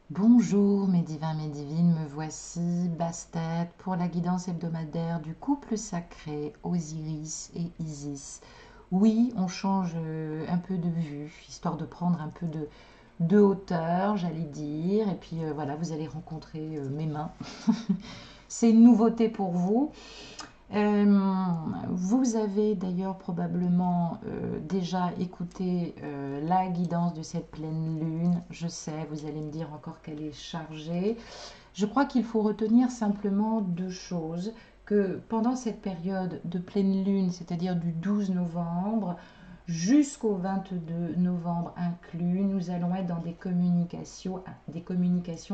Bonjour mes divins, mes divines, me voici, Bastet, pour la guidance hebdomadaire du couple sacré Osiris et Isis. Oui, on change un peu de vue, histoire de prendre un peu de hauteur, j'allais dire, et puis voilà, vous allez rencontrer mes mains. C'est une nouveauté pour vous. Vous avez d'ailleurs probablement déjà écouté la guidance de cette pleine lune. Je sais, vous allez me dire encore qu'elle est chargée. Je crois qu'il faut retenir simplement deux choses. Que pendant cette période de pleine lune, c'est-à-dire du 12 novembre jusqu'au 22 novembre inclus, nous allons être dans des communications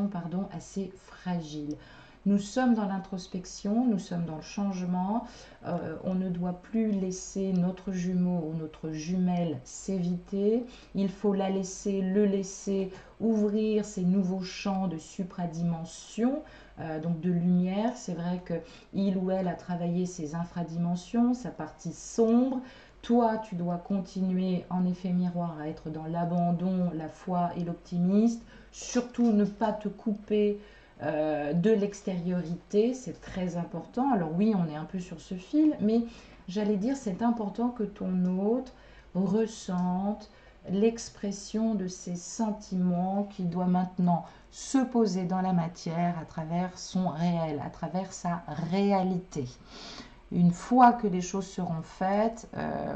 pardon, assez fragiles. Nous sommes dans l'introspection, nous sommes dans le changement. On ne doit plus laisser notre jumeau ou notre jumelle s'éviter. Il faut le laisser ouvrir ces nouveaux champs de supradimension, donc de lumière. C'est vrai que il ou elle a travaillé ses infradimensions, sa partie sombre. Toi, tu dois continuer en effet miroir à être dans l'abandon, la foi et l'optimisme. Surtout ne pas te couper de l'extériorité, c'est très important. Alors oui, on est un peu sur ce fil, mais j'allais dire c'est important que ton hôte ressente l'expression de ses sentiments qui doit maintenant se poser dans la matière à travers son réel, à travers sa réalité. Une fois que les choses seront faites,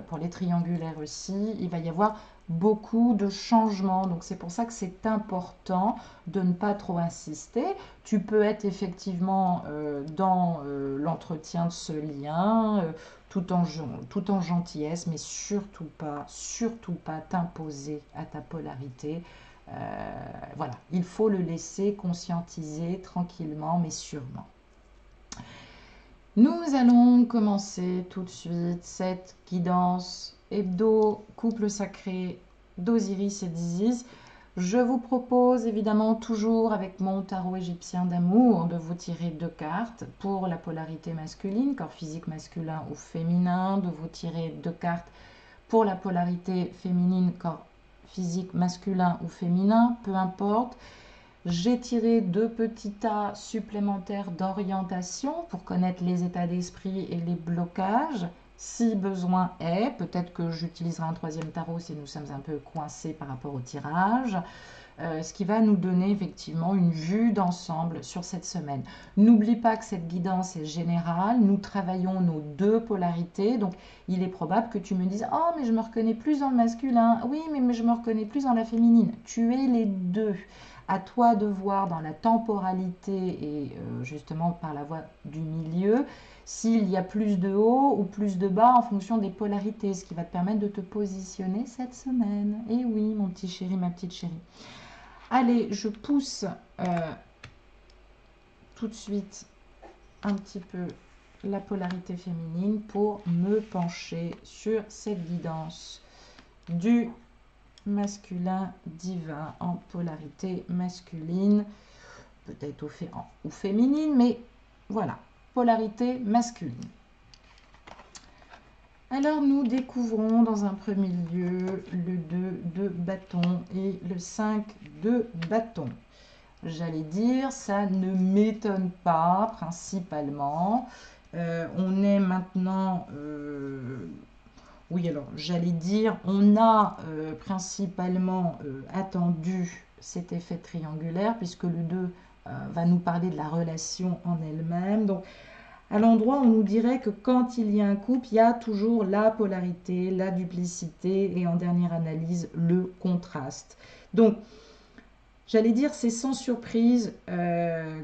pour les triangulaires aussi, il va y avoir beaucoup de changements. Donc c'est pour ça que c'est important de ne pas trop insister. Tu peux être effectivement dans l'entretien de ce lien, tout en gentillesse, mais surtout pas t'imposer à ta polarité. Voilà, il faut le laisser conscientiser tranquillement, mais sûrement. Nous allons commencer tout de suite cette guidance hebdo couple sacré d'Osiris et d'Isis. Je vous propose évidemment toujours avec mon tarot égyptien d'amour de vous tirer deux cartes pour la polarité masculine, corps physique masculin ou féminin, de vous tirer deux cartes pour la polarité féminine, corps physique masculin ou féminin, peu importe. J'ai tiré deux petits tas supplémentaires d'orientation pour connaître les états d'esprit et les blocages. Si besoin est, peut-être que j'utiliserai un troisième tarot si nous sommes un peu coincés par rapport au tirage, ce qui va nous donner effectivement une vue d'ensemble sur cette semaine. N'oublie pas que cette guidance est générale, nous travaillons nos deux polarités, donc il est probable que tu me dises « Oh, mais je me reconnais plus dans le masculin, oui, mais je me reconnais plus dans la féminine ». Tu es les deux. À toi de voir dans la temporalité et justement par la voie du milieu s'il y a plus de haut ou plus de bas en fonction des polarités, ce qui va te permettre de te positionner cette semaine. Et oui, mon petit chéri, ma petite chérie. Allez, je pousse tout de suite un petit peu la polarité féminine pour me pencher sur cette guidance du masculin divin en polarité masculine, peut-être ou féminine, mais voilà, polarité masculine. Alors nous découvrons dans un premier lieu le 2 de bâton et le 5 de bâton. J'allais dire, ça ne m'étonne pas principalement. On est maintenant... oui, alors j'allais dire, on a principalement attendu cet effet triangulaire puisque le 2 va nous parler de la relation en elle-même. Donc, à l'endroit, on nous dirait que quand il y a un couple, il y a toujours la polarité, la duplicité et en dernière analyse, le contraste. Donc, j'allais dire, c'est sans surprise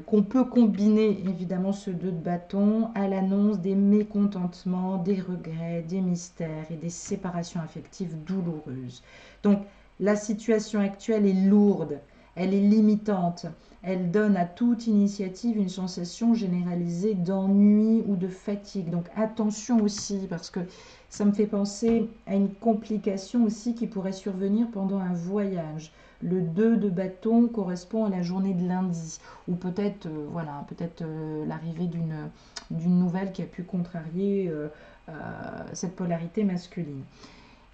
qu'on peut combiner évidemment ce 2 de bâton à l'annonce des mécontentements, des regrets, des mystères et des séparations affectives douloureuses. Donc, la situation actuelle est lourde, elle est limitante, elle donne à toute initiative une sensation généralisée d'ennui ou de fatigue. Donc attention aussi, parce que ça me fait penser à une complication aussi qui pourrait survenir pendant un voyage. Le 2 de bâton correspond à la journée de lundi, ou peut-être voilà, peut-être l'arrivée d'une nouvelle qui a pu contrarier cette polarité masculine.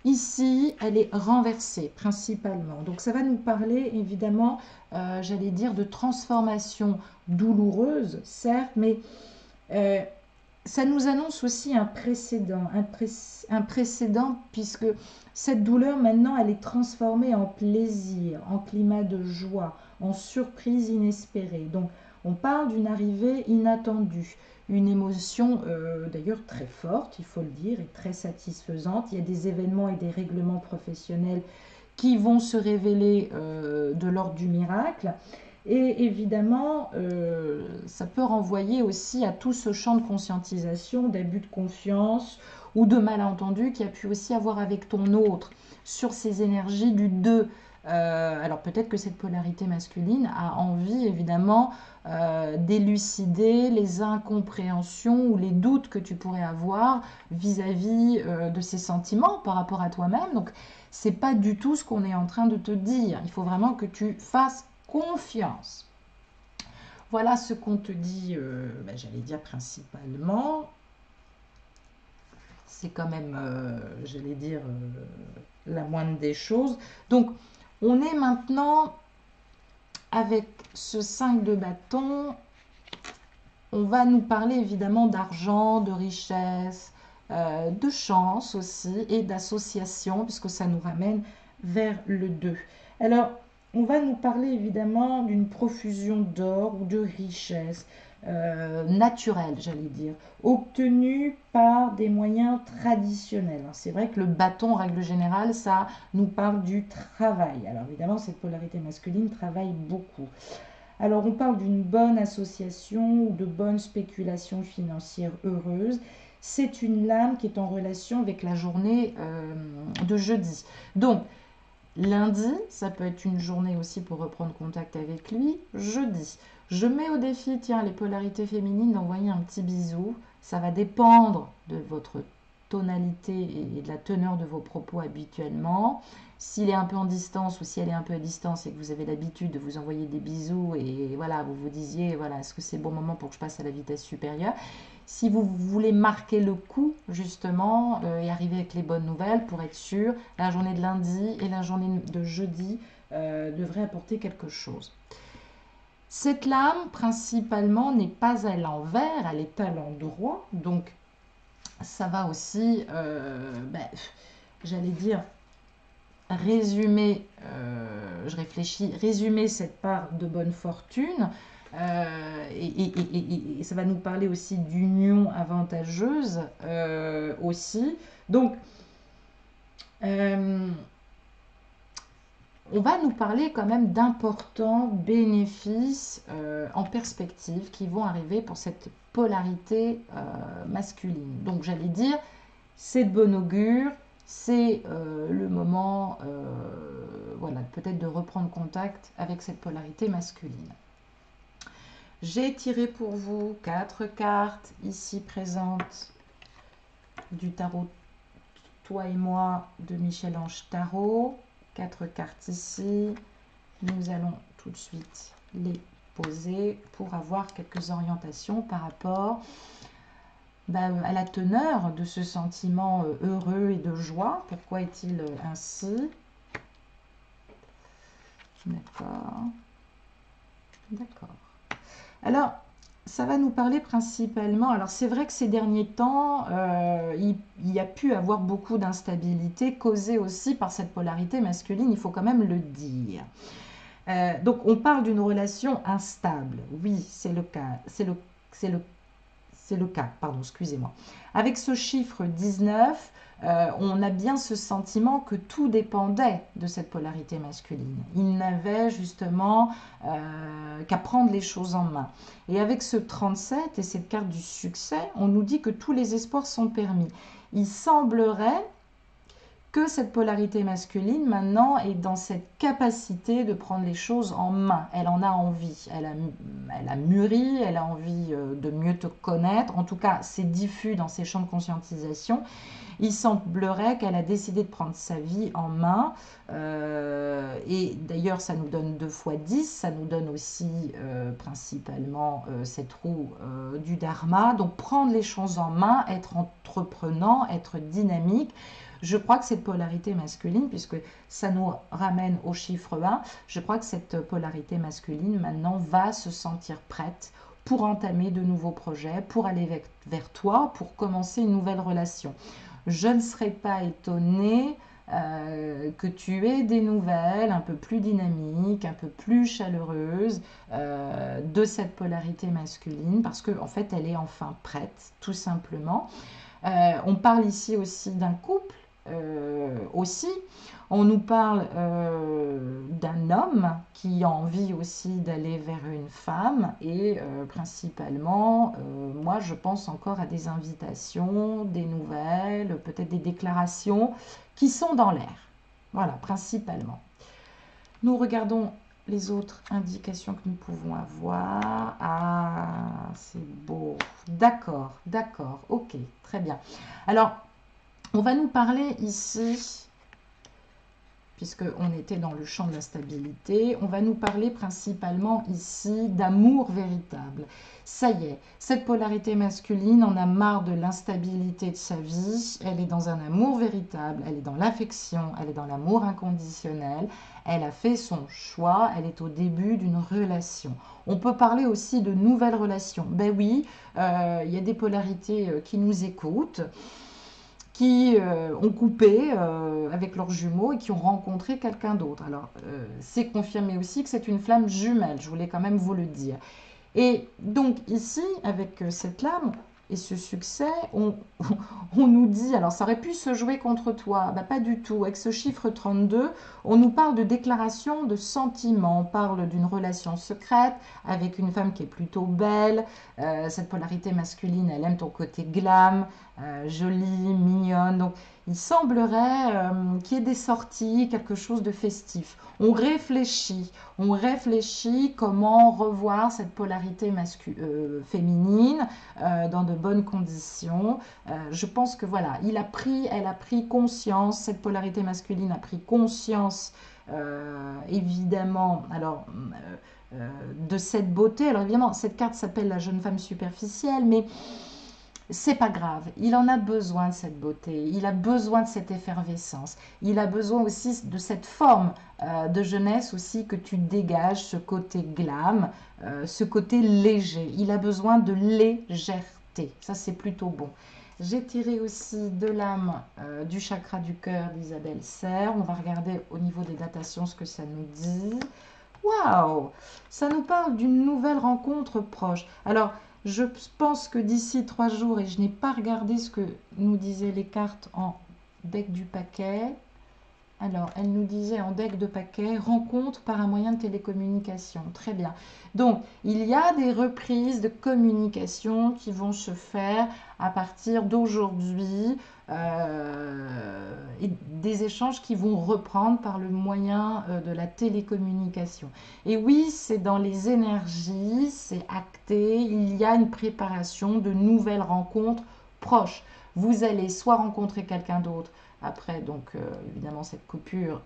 Ici, elle est renversée principalement. Donc ça va nous parler évidemment, j'allais dire, de transformation douloureuse, certes, mais euh, ça nous annonce aussi un précédent, un précédent puisque cette douleur maintenant, elle est transformée en plaisir, en climat de joie, en surprise inespérée. Donc on parle d'une arrivée inattendue, une émotion d'ailleurs très forte, il faut le dire, et très satisfaisante. Il y a des événements et des règlements professionnels qui vont se révéler de l'ordre du miracle. Et évidemment, ça peut renvoyer aussi à tout ce champ de conscientisation, d'abus de confiance ou de malentendu qui a pu aussi avoir avec ton autre sur ces énergies du 2. Alors peut-être que cette polarité masculine a envie évidemment d'élucider les incompréhensions ou les doutes que tu pourrais avoir vis-à-vis de ces sentiments par rapport à toi-même. Donc c'est pas du tout ce qu'on est en train de te dire. Il faut vraiment que tu fasses confiance. Voilà ce qu'on te dit, j'allais dire principalement. C'est quand même, j'allais dire, la moindre des choses. Donc, on est maintenant avec ce 5 de bâton. On va nous parler évidemment d'argent, de richesse, de chance aussi et d'association, puisque ça nous ramène vers le 2. Alors, on va nous parler évidemment d'une profusion d'or ou de richesse naturelle, j'allais dire, obtenue par des moyens traditionnels. C'est vrai que le bâton, en règle générale, ça nous parle du travail. Alors évidemment, cette polarité masculine travaille beaucoup. Alors on parle d'une bonne association ou de bonne spéculation financière heureuse. C'est une lame qui est en relation avec la journée de jeudi. Donc, lundi, ça peut être une journée aussi pour reprendre contact avec lui. Jeudi, je mets au défi, tiens, les polarités féminines, d'envoyer un petit bisou. Ça va dépendre de votre tonalité et de la teneur de vos propos habituellement. S'il est un peu en distance ou si elle est un peu à distance et que vous avez l'habitude de vous envoyer des bisous et voilà, vous vous disiez, voilà, est-ce que c'est le bon moment pour que je passe à la vitesse supérieure? Si vous voulez marquer le coup, justement, et arriver avec les bonnes nouvelles, pour être sûr, la journée de lundi et la journée de jeudi devraient apporter quelque chose. Cette lame, principalement, n'est pas à l'envers, elle est à l'endroit. Donc, ça va aussi, j'allais dire, résumer, je réfléchis, résumer cette part de bonne fortune. Et ça va nous parler aussi d'union avantageuse aussi. Donc, on va nous parler quand même d'importants bénéfices en perspective qui vont arriver pour cette polarité masculine. Donc, j'allais dire, c'est de bon augure. C'est le moment, voilà, peut-être de reprendre contact avec cette polarité masculine. J'ai tiré pour vous 4 cartes ici présentes du tarot Toi et moi de Michel-Ange Tarot. 4 cartes ici. Nous allons tout de suite les poser pour avoir quelques orientations par rapport à la teneur de ce sentiment heureux et de joie. Pourquoi est-il ainsi? D'accord. D'accord. Alors, ça va nous parler principalement. Alors, c'est vrai que ces derniers temps, il y a pu avoir beaucoup d'instabilité causée aussi par cette polarité masculine, il faut quand même le dire. Donc, on parle d'une relation instable. Oui, c'est le cas. C'est le cas, pardon, excusez-moi. Avec ce chiffre 19, on a bien ce sentiment que tout dépendait de cette polarité masculine. Il n'avait justement qu'à prendre les choses en main. Et avec ce 37 et cette carte du succès, on nous dit que tous les espoirs sont permis. Il semblerait que cette polarité masculine maintenant est dans cette capacité de prendre les choses en main. Elle en a envie, elle a mûri, elle a envie de mieux te connaître. En tout cas, c'est diffus dans ses champs de conscientisation. Il semblerait qu'elle a décidé de prendre sa vie en main. Et d'ailleurs, ça nous donne 2 fois 10. Ça nous donne aussi principalement cette roue du dharma. Donc, prendre les choses en main, être entreprenant, être dynamique. Je crois que cette polarité masculine, puisque ça nous ramène au chiffre 1, je crois que cette polarité masculine maintenant va se sentir prête pour entamer de nouveaux projets, pour aller vers toi, pour commencer une nouvelle relation. Je ne serais pas étonnée que tu aies des nouvelles un peu plus dynamiques, un peu plus chaleureuses de cette polarité masculine, parce qu'en fait, elle est enfin prête, tout simplement. On parle ici aussi d'un couple, aussi. On nous parle d'un homme qui a envie aussi d'aller vers une femme et principalement, moi je pense encore à des invitations, des nouvelles, peut-être des déclarations qui sont dans l'air. Voilà, principalement. Nous regardons les autres indications que nous pouvons avoir. Ah, c'est beau. D'accord, d'accord, ok, très bien. Alors, on va nous parler ici, puisqu'on était dans le champ de la stabilité, on va nous parler principalement ici d'amour véritable. Ça y est, cette polarité masculine en a marre de l'instabilité de sa vie, elle est dans un amour véritable, elle est dans l'affection, elle est dans l'amour inconditionnel, elle a fait son choix, elle est au début d'une relation. On peut parler aussi de nouvelles relations. Ben oui, il y a des polarités qui nous écoutent, qui ont coupé avec leurs jumeaux et qui ont rencontré quelqu'un d'autre. Alors, c'est confirmé aussi que c'est une flamme jumelle, je voulais quand même vous le dire. Et donc ici, avec cette lame et ce succès, on nous dit, alors ça aurait pu se jouer contre toi, bah, pas du tout. Avec ce chiffre 32, on nous parle de déclaration de sentiments, on parle d'une relation secrète avec une femme qui est plutôt belle. Cette polarité masculine, elle aime ton côté glam, jolie, mignonne. Donc il semblerait qu'il y ait des sorties, quelque chose de festif. On réfléchit comment revoir cette polarité féminine dans de bonnes conditions. Je pense que voilà, elle a pris conscience, cette polarité masculine a pris conscience, évidemment, alors de cette beauté. Alors évidemment, cette carte s'appelle la jeune femme superficielle, mais c'est pas grave, il en a besoin de cette beauté, il a besoin de cette effervescence, il a besoin aussi de cette forme de jeunesse aussi que tu dégages, ce côté glam, ce côté léger. Il a besoin de légèreté, ça c'est plutôt bon. J'ai tiré aussi de l'âme du chakra du cœur d'Isabelle Serre. On va regarder au niveau des datations ce que ça nous dit. Waouh! Ça nous parle d'une nouvelle rencontre proche. Alors, je pense que d'ici 3 jours, et je n'ai pas regardé ce que nous disaient les cartes en deck du paquet. Alors, elle nous disait en deck de paquet, rencontre par un moyen de télécommunication. Très bien. Donc, il y a des reprises de communication qui vont se faire à partir d'aujourd'hui et des échanges qui vont reprendre par le moyen de la télécommunication. Et oui, c'est dans les énergies, c'est acté, il y a une préparation de nouvelles rencontres proches. Vous allez soit rencontrer quelqu'un d'autre, après, donc, évidemment, cette coupure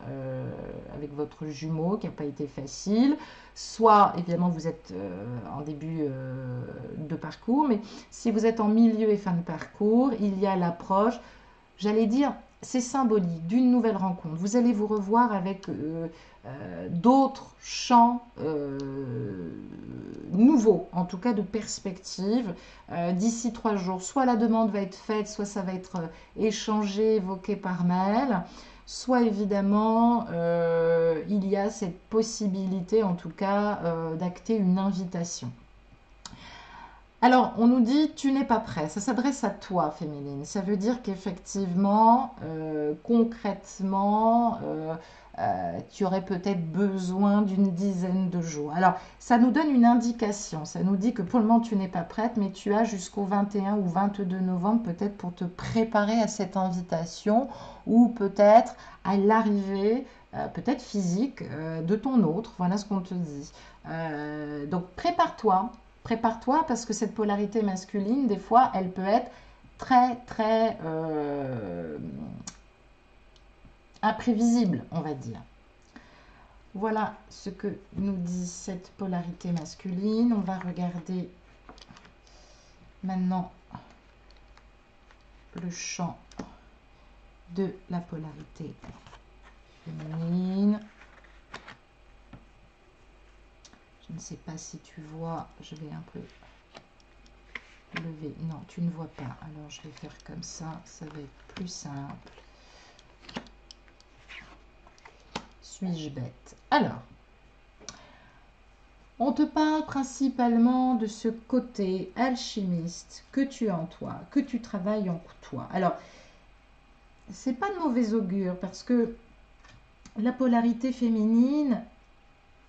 avec votre jumeau qui n'a pas été facile. Soit, évidemment, vous êtes en début de parcours. Mais si vous êtes en milieu et fin de parcours, il y a l'approche, j'allais dire, c'est symbolique d'une nouvelle rencontre. Vous allez vous revoir avec d'autres champs nouveaux, en tout cas de perspective, d'ici 3 jours. Soit la demande va être faite, soit ça va être échangé, évoqué par mail, soit évidemment il y a cette possibilité, en tout cas, d'acter une invitation. Alors, on nous dit tu n'es pas prêt. Ça s'adresse à toi, féminine. Ça veut dire qu'effectivement, concrètement, tu aurais peut-être besoin d'une dizaine de jours. Alors, ça nous donne une indication. Ça nous dit que pour le moment, tu n'es pas prête, mais tu as jusqu'au 21 ou 22 novembre peut-être pour te préparer à cette invitation ou peut-être à l'arrivée, peut-être physique, de ton autre. Voilà ce qu'on te dit. Donc, prépare-toi. Prépare-toi parce que cette polarité masculine, des fois, elle peut être très, très imprévisible, on va dire. Voilà ce que nous dit cette polarité masculine. On va regarder maintenant le champ de la polarité féminine. Je ne sais pas si tu vois, je vais un peu lever. Non, tu ne vois pas. Alors, je vais faire comme ça va être plus simple. Suis-je bête? Alors, on te parle principalement de ce côté alchimiste que tu as en toi, que tu travailles en toi. Alors, c'est pas de mauvais augure parce que la polarité féminine,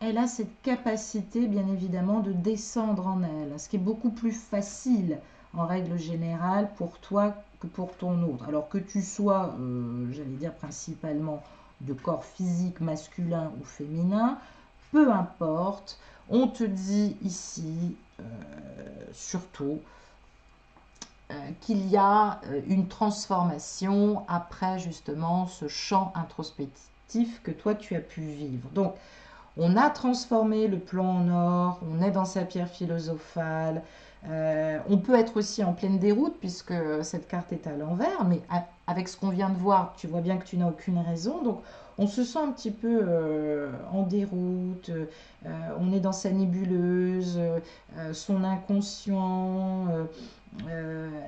elle a cette capacité, bien évidemment, de descendre en elle, ce qui est beaucoup plus facile, en règle générale, pour toi que pour ton autre. Alors que tu sois, j'allais dire, principalement de corps physique masculin ou féminin, peu importe, on te dit ici, surtout, qu'il y a une transformation après justement ce champ introspectif que toi tu as pu vivre. Donc, on a transformé le plan en or, on est dans sa pierre philosophale, on peut être aussi en pleine déroute puisque cette carte est à l'envers, mais avec ce qu'on vient de voir, tu vois bien que tu n'as aucune raison, donc on se sent un petit peu en déroute, on est dans sa nébuleuse, son inconscient,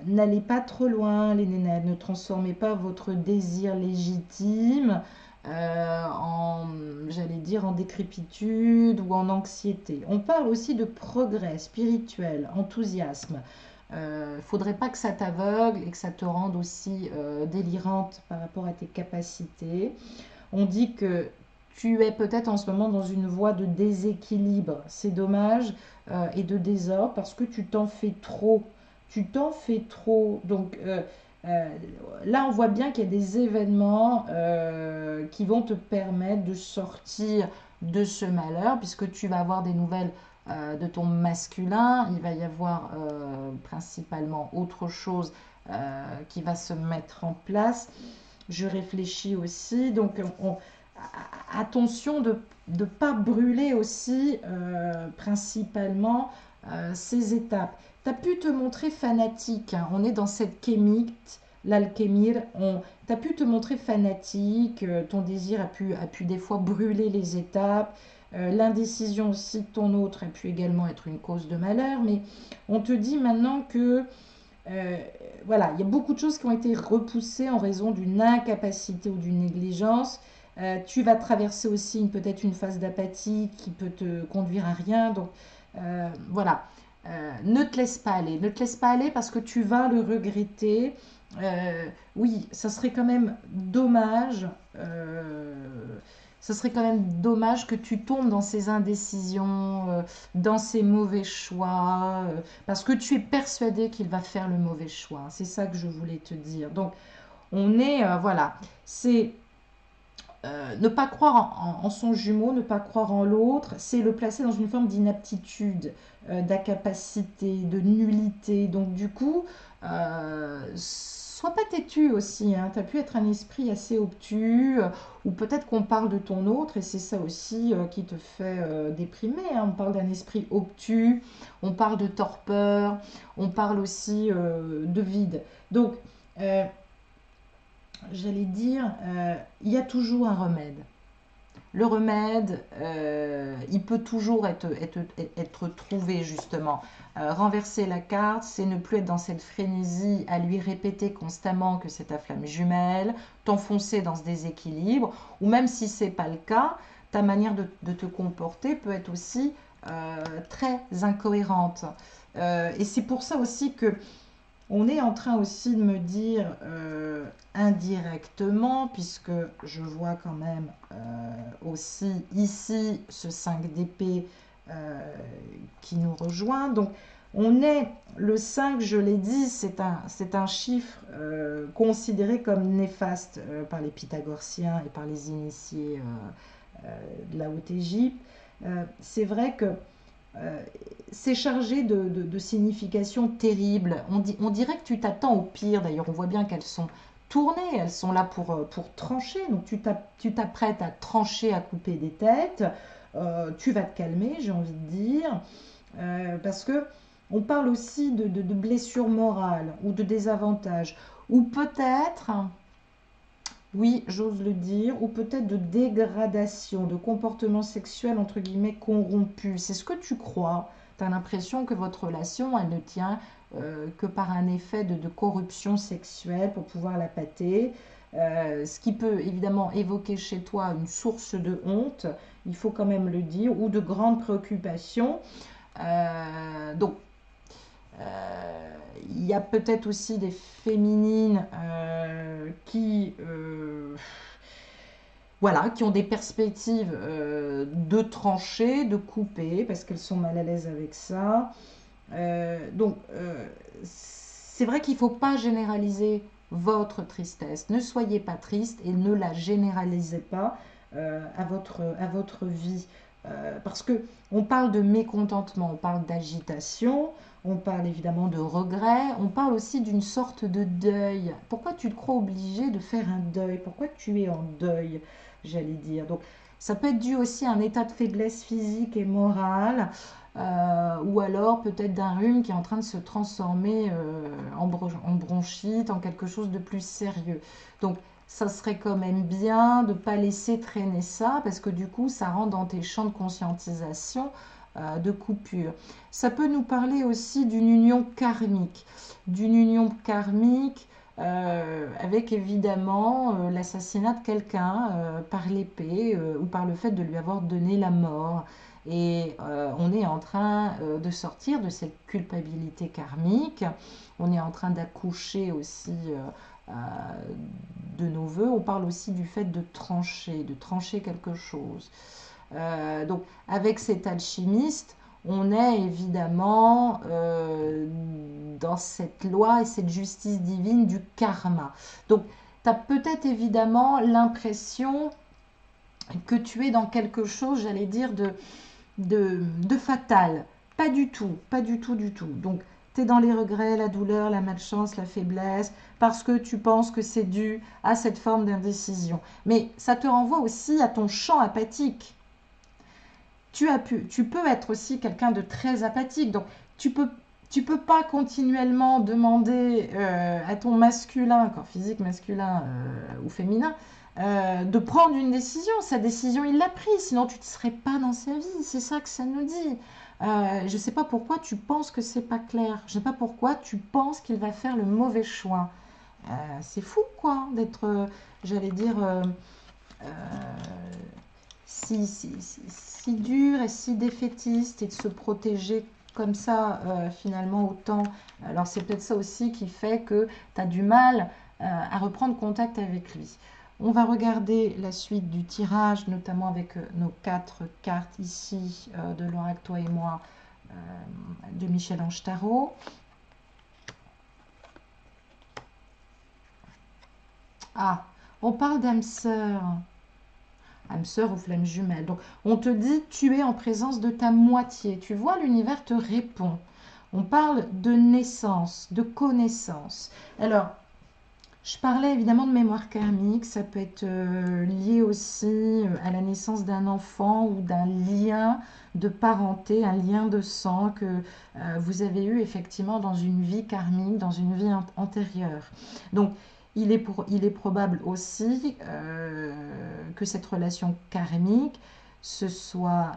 n'allez pas trop loin les nénènes, ne transformez pas votre désir légitime en, j'allais dire, en décrépitude ou en anxiété. On parle aussi de progrès spirituel, enthousiasme. Faudrait pas que ça t'aveugle et que ça te rende aussi délirante par rapport à tes capacités. On dit que tu es peut-être en ce moment dans une voie de déséquilibre, c'est dommage, et de désordre parce que tu t'en fais trop. Tu t'en fais trop. Donc, euh, là, on voit bien qu'il y a des événements qui vont te permettre de sortir de ce malheur, puisque tu vas avoir des nouvelles de ton masculin. Il va y avoir principalement autre chose qui va se mettre en place. Je réfléchis aussi. Donc, attention de ne pas brûler aussi principalement ces étapes. Tu as pu te montrer fanatique, hein. On est dans cette kémite, l'alchémie. Tu as pu te montrer fanatique, ton désir a pu des fois brûler les étapes. L'indécision aussi de ton autre a pu également être une cause de malheur. Mais on te dit maintenant que euh, voilà, il y a beaucoup de choses qui ont été repoussées en raison d'une incapacité ou d'une négligence. Tu vas traverser aussi peut-être une phase d'apathie qui peut te conduire à rien. Donc voilà, ne te laisse pas aller. Ne te laisse pas aller parce que tu vas le regretter. Oui, ça serait quand même dommage. Ça serait quand même dommage que tu tombes dans ces indécisions, dans ces mauvais choix, parce que tu es persuadé qu'il va faire le mauvais choix. C'est ça que je voulais te dire. Donc, on est, voilà, c'est ne pas croire en son jumeau, ne pas croire en l'autre, c'est le placer dans une forme d'inaptitude, d'incapacité, de nullité. Donc du coup, sois pas têtu aussi, hein. Tu as pu être un esprit assez obtus, ou peut-être qu'on parle de ton autre, et c'est ça aussi qui te fait déprimer, hein. On parle d'un esprit obtus, on parle de torpeur, on parle aussi de vide. Donc, j'allais dire, il y a toujours un remède. Le remède, il peut toujours être trouvé justement. Renverser la carte, c'est ne plus être dans cette frénésie à lui répéter constamment que c'est ta flamme jumelle, t'enfoncer dans ce déséquilibre, ou même si ce n'est pas le cas, ta manière de te comporter peut être aussi très incohérente. Et c'est pour ça aussi que On est en train aussi de me dire indirectement, puisque je vois quand même aussi ici ce 5 d'épée qui nous rejoint. Donc on est, le 5, je l'ai dit, c'est un chiffre considéré comme néfaste par les pythagorciens et par les initiés de la Haute-Égypte. C'est vrai que c'est chargé de significations terribles. On dirait que tu t'attends au pire. D'ailleurs, on voit bien qu'elles sont tournées, elles sont là pour trancher. Donc tu t'apprêtes à trancher, à couper des têtes. Tu vas te calmer, j'ai envie de dire. Parce que on parle aussi de blessures morales ou de désavantages. Ou peut-être, oui, j'ose le dire, ou peut-être de dégradation, de comportement sexuel entre guillemets corrompu. C'est ce que tu crois. Tu as l'impression que votre relation, elle ne tient que par un effet de corruption sexuelle pour pouvoir la pâter. Ce qui peut évidemment évoquer chez toi une source de honte, il faut quand même le dire, ou de grandes préoccupations. Donc, il y a peut-être aussi des féminines voilà, qui ont des perspectives de trancher, de couper, parce qu'elles sont mal à l'aise avec ça. Donc, c'est vrai qu'il ne faut pas généraliser votre tristesse. Ne soyez pas triste et ne la généralisez pas à votre vie. Parce que on parle de mécontentement, on parle d'agitation, on parle évidemment de regret, on parle aussi d'une sorte de deuil. Pourquoi tu te crois obligé de faire un deuil? Pourquoi tu es en deuil, j'allais dire. Donc, ça peut être dû aussi à un état de faiblesse physique et morale, ou alors peut-être d'un rhume qui est en train de se transformer en bronchite, en quelque chose de plus sérieux. Donc, ça serait quand même bien de ne pas laisser traîner ça, parce que du coup, ça rentre dans tes champs de conscientisation de coupure. Ça peut nous parler aussi d'une union karmique avec évidemment l'assassinat de quelqu'un par l'épée ou par le fait de lui avoir donné la mort. Et on est en train de sortir de cette culpabilité karmique. On est en train d'accoucher aussi euh, de nos voeux. On parle aussi du fait de trancher quelque chose. Donc, avec cet alchimiste, on est évidemment dans cette loi et cette justice divine du karma. Donc, tu as peut-être évidemment l'impression que tu es dans quelque chose, j'allais dire, de fatal. Pas du tout, pas du tout, du tout. Donc, tu es dans les regrets, la douleur, la malchance, la faiblesse, parce que tu penses que c'est dû à cette forme d'indécision. Mais ça te renvoie aussi à ton champ apathique. Tu peux être aussi quelqu'un de très apathique. Donc, tu peux pas continuellement demander à ton masculin, corps physique masculin ou féminin, de prendre une décision. Sa décision, il l'a prise, sinon tu ne serais pas dans sa vie. C'est ça que ça nous dit. Je ne sais pas pourquoi tu penses que c'est pas clair. Je ne sais pas pourquoi tu penses qu'il va faire le mauvais choix. C'est fou, quoi, d'être, j'allais dire, euh, si dur et si défaitiste et de se protéger comme ça finalement autant. Alors c'est peut-être ça aussi qui fait que tu as du mal à reprendre contact avec lui. On va regarder la suite du tirage, notamment avec nos 4 cartes ici de Lorac, toi et moi, de Michel-Ange Tarot. Ah, on parle d'âme sœur. Âme sœur ou flamme jumelle. Donc, on te dit, tu es en présence de ta moitié. Tu vois, l'univers te répond. On parle de naissance, de connaissance. Alors, je parlais évidemment de mémoire karmique. Ça peut être lié aussi à la naissance d'un enfant ou d'un lien de parenté, un lien de sang que vous avez eu effectivement dans une vie karmique, dans une vie antérieure. Donc, il est probable aussi que cette relation karmique se soit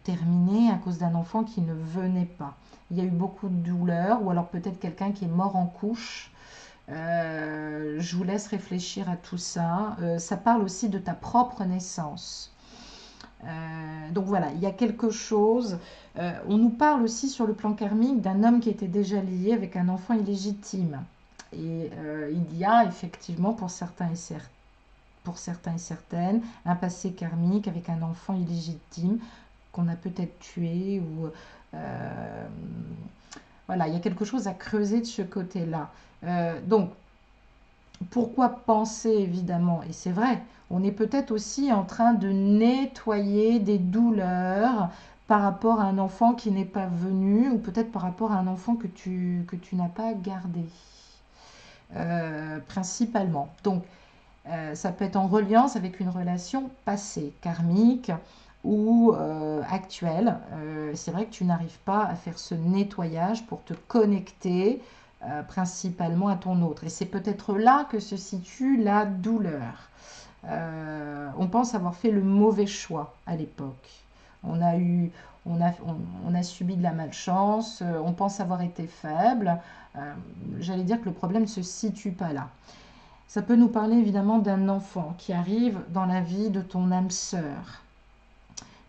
terminée à cause d'un enfant qui ne venait pas. Il y a eu beaucoup de douleur, ou alors peut-être quelqu'un qui est mort en couche. Je vous laisse réfléchir à tout ça. Ça parle aussi de ta propre naissance. Donc voilà, il y a quelque chose. On nous parle aussi sur le plan karmique d'un homme qui était déjà lié avec un enfant illégitime. Et il y a effectivement pour certains et certaines un passé karmique avec un enfant illégitime qu'on a peut-être tué ou voilà, il y a quelque chose à creuser de ce côté-là. Donc pourquoi penser évidemment, et c'est vrai, on est peut-être aussi en train de nettoyer des douleurs par rapport à un enfant qui n'est pas venu, ou peut-être par rapport à un enfant que tu n'as pas gardé, principalement. Donc, ça peut être en reliance avec une relation passée, karmique ou actuelle. C'est vrai que tu n'arrives pas à faire ce nettoyage pour te connecter principalement à ton autre. Et c'est peut-être là que se situe la douleur. On pense avoir fait le mauvais choix à l'époque. On a eu, on a subi de la malchance, on pense avoir été faible. J'allais dire que le problème ne se situe pas là. Ça peut nous parler évidemment d'un enfant qui arrive dans la vie de ton âme sœur,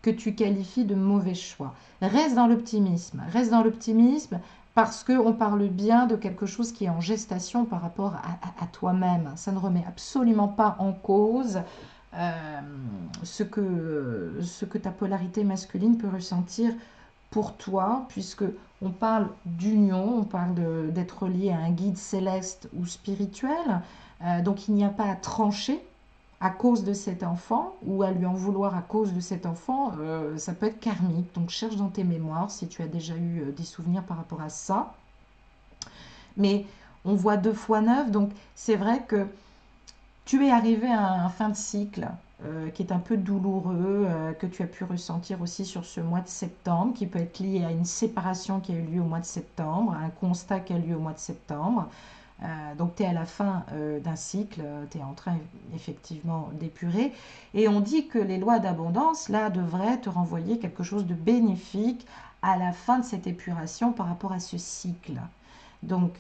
que tu qualifies de mauvais choix. Reste dans l'optimisme parce qu'on parle bien de quelque chose qui est en gestation par rapport à toi-même. Ça ne remet absolument pas en cause ce que ta polarité masculine peut ressentir pour toi, puisque on parle d'union, on parle d'être lié à un guide céleste ou spirituel. Donc il n'y a pas à trancher à cause de cet enfant ou à lui en vouloir à cause de cet enfant. Ça peut être karmique. Donc cherche dans tes mémoires si tu as déjà eu des souvenirs par rapport à ça. Mais on voit 2 fois 9, donc c'est vrai que tu es arrivé à un fin de cycle qui est un peu douloureux, que tu as pu ressentir aussi sur ce mois de septembre, qui peut être lié à une séparation qui a eu lieu au mois de septembre, à un constat qui a eu lieu au mois de septembre. Donc tu es à la fin d'un cycle, tu es en train effectivement d'épurer. Et on dit que les lois d'abondance, là, devraient te renvoyer quelque chose de bénéfique à la fin de cette épuration par rapport à ce cycle. Donc,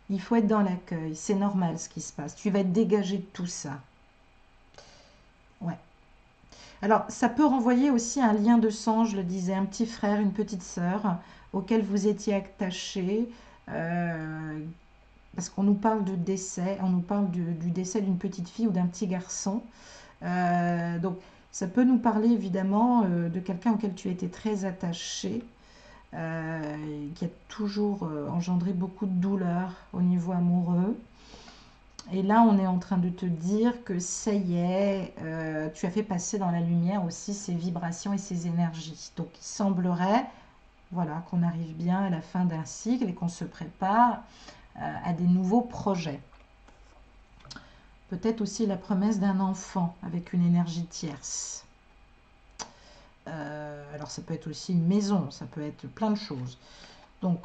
il faut être dans l'accueil, c'est normal ce qui se passe. Tu vas être dégagé de tout ça. Ouais. Alors, ça peut renvoyer aussi un lien de sang, je le disais, un petit frère, une petite sœur, auquel vous étiez attaché, parce qu'on nous parle de décès, on nous parle du décès d'une petite fille ou d'un petit garçon. Donc, ça peut nous parler évidemment de quelqu'un auquel tu étais très attaché, qui a toujours engendré beaucoup de douleur au niveau amoureux. Et là, on est en train de te dire que ça y est, tu as fait passer dans la lumière aussi ces vibrations et ces énergies. Donc, il semblerait, voilà, qu'on arrive bien à la fin d'un cycle et qu'on se prépare à des nouveaux projets. Peut-être aussi la promesse d'un enfant avec une énergie tierce. Alors, ça peut être aussi une maison, ça peut être plein de choses. Donc,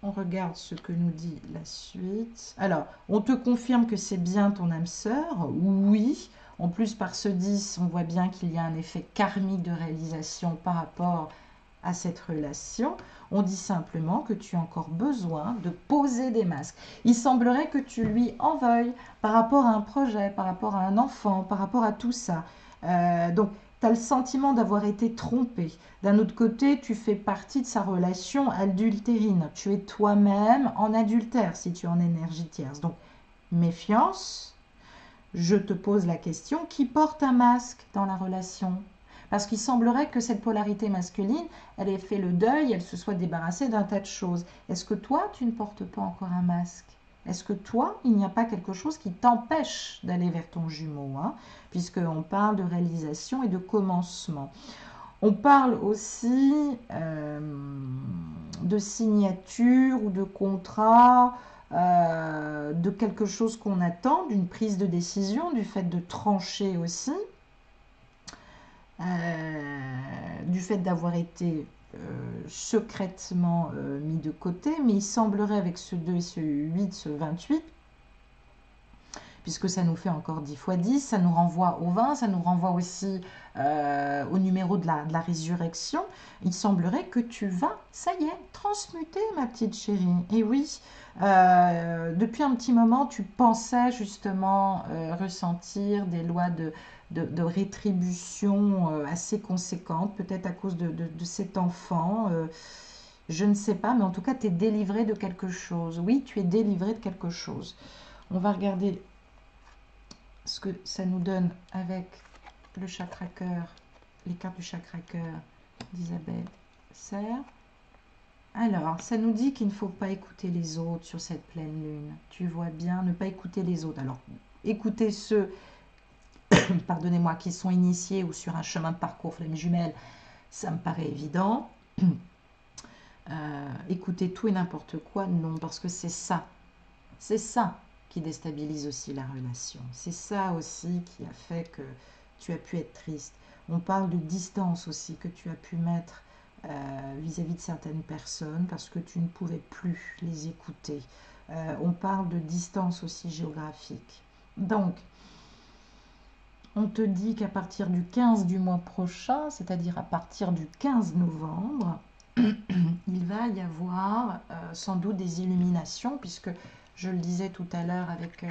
on regarde ce que nous dit la suite. Alors, on te confirme que c'est bien ton âme sœur. Oui. En plus, par ce 10, on voit bien qu'il y a un effet karmique de réalisation par rapport à cette relation. On dit simplement que tu as encore besoin de poser des masques. Il semblerait que tu lui en veuilles par rapport à un projet, par rapport à un enfant, par rapport à tout ça. Donc, tu as le sentiment d'avoir été trompé. D'un autre côté, tu fais partie de sa relation adultérine. Tu es toi-même en adultère si tu es en énergie tierce. Donc, méfiance. Je te pose la question, qui porte un masque dans la relation? Parce qu'il semblerait que cette polarité masculine, elle ait fait le deuil, elle se soit débarrassée d'un tas de choses. Est-ce que toi, tu ne portes pas encore un masque? Est-ce que toi, il n'y a pas quelque chose qui t'empêche d'aller vers ton jumeau, hein, puisqu'on parle de réalisation et de commencement. On parle aussi de signature ou de contrat, de quelque chose qu'on attend, d'une prise de décision, du fait de trancher aussi, du fait d'avoir été secrètement mis de côté, mais il semblerait avec ce 2 et ce 8, ce 28, puisque ça nous fait encore 10 fois 10, ça nous renvoie au 20, ça nous renvoie aussi au numéro de la résurrection. Il semblerait que tu vas, ça y est, transmuter, ma petite chérie. Et oui, depuis un petit moment, tu pensais justement ressentir des lois de rétribution assez conséquente, peut-être à cause de cet enfant. Je ne sais pas, mais en tout cas, tu es délivré de quelque chose. Oui, tu es délivré de quelque chose. On va regarder ce que ça nous donne avec le chakra cœur, les cartes du chakra cœur d'Isabelle Serre. Alors, ça nous dit qu'il ne faut pas écouter les autres sur cette pleine lune. Tu vois bien, ne pas écouter les autres. Alors, écouter ceux, pardonnez-moi, qui sont initiés ou sur un chemin de parcours flamme jumelle, ça me paraît évident. Écouter tout et n'importe quoi, non, parce que c'est ça qui déstabilise aussi la relation. C'est ça aussi qui a fait que tu as pu être triste. On parle de distance aussi que tu as pu mettre vis-à-vis de certaines personnes parce que tu ne pouvais plus les écouter. On parle de distance aussi géographique. Donc, on te dit qu'à partir du 15 du mois prochain, c'est-à-dire à partir du 15 novembre, il va y avoir sans doute des illuminations, puisque je le disais tout à l'heure avec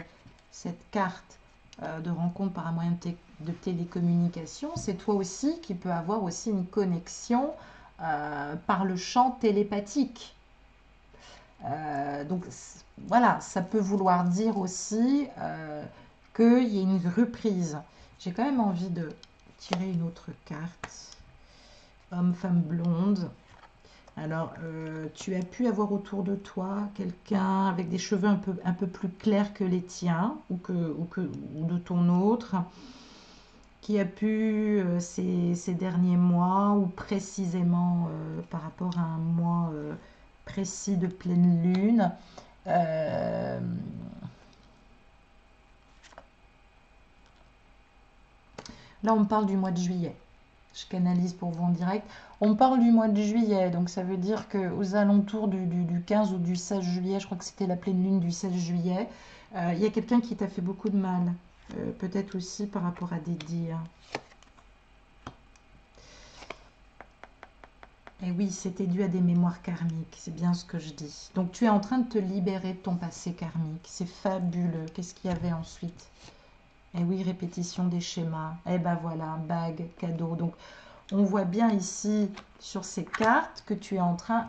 cette carte de rencontre par un moyen de télécommunication, c'est toi aussi qui peux avoir aussi une connexion par le champ télépathique. Donc voilà, ça peut vouloir dire aussi qu'il y a une reprise. J'ai quand même envie de tirer une autre carte. Homme, femme blonde. Alors, tu as pu avoir autour de toi quelqu'un avec des cheveux un peu plus clairs que les tiens ou de ton autre, qui a pu, ces derniers mois, ou précisément par rapport à un mois précis de pleine lune, là on parle du mois de juillet. Je canalise pour vous en direct. On parle du mois de juillet, donc ça veut dire qu'aux alentours du 15 ou du 16 juillet, je crois que c'était la pleine lune du 16 juillet, il y a quelqu'un qui t'a fait beaucoup de mal. Peut-être aussi par rapport à des dires. Et oui, c'était dû à des mémoires karmiques, c'est bien ce que je dis. Donc tu es en train de te libérer de ton passé karmique, c'est fabuleux. Qu'est-ce qu'il y avait ensuite? Et oui, répétition des schémas. Et ben voilà, bague, cadeau. Donc on voit bien ici sur ces cartes que tu es en train,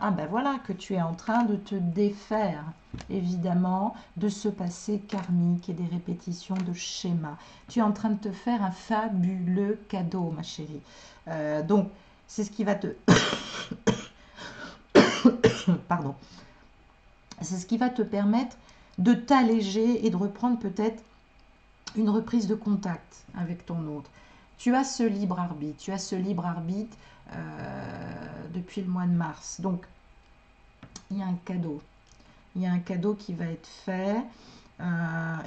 que tu es en train de te défaire, évidemment, de ce passé karmique et des répétitions de schémas. Tu es en train de te faire un fabuleux cadeau, ma chérie. Donc, c'est ce qui va te... Pardon. C'est ce qui va te permettre de t'alléger et de reprendre peut-être une reprise de contact avec ton autre. Tu as ce libre arbitre, depuis le mois de mars. Donc, il y a un cadeau. Il y a un cadeau qui va être fait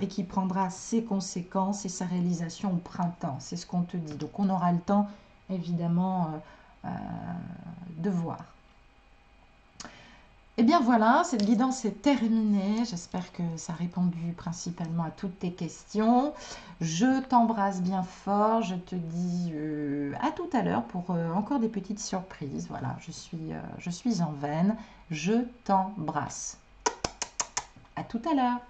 et qui prendra ses conséquences et sa réalisation au printemps. C'est ce qu'on te dit. Donc, on aura le temps, évidemment, de voir. Et bien voilà, cette guidance est terminée. J'espère que ça a répondu principalement à toutes tes questions. Je t'embrasse bien fort. Je te dis à tout à l'heure pour encore des petites surprises. Voilà, je suis en veine. Je t'embrasse. À tout à l'heure.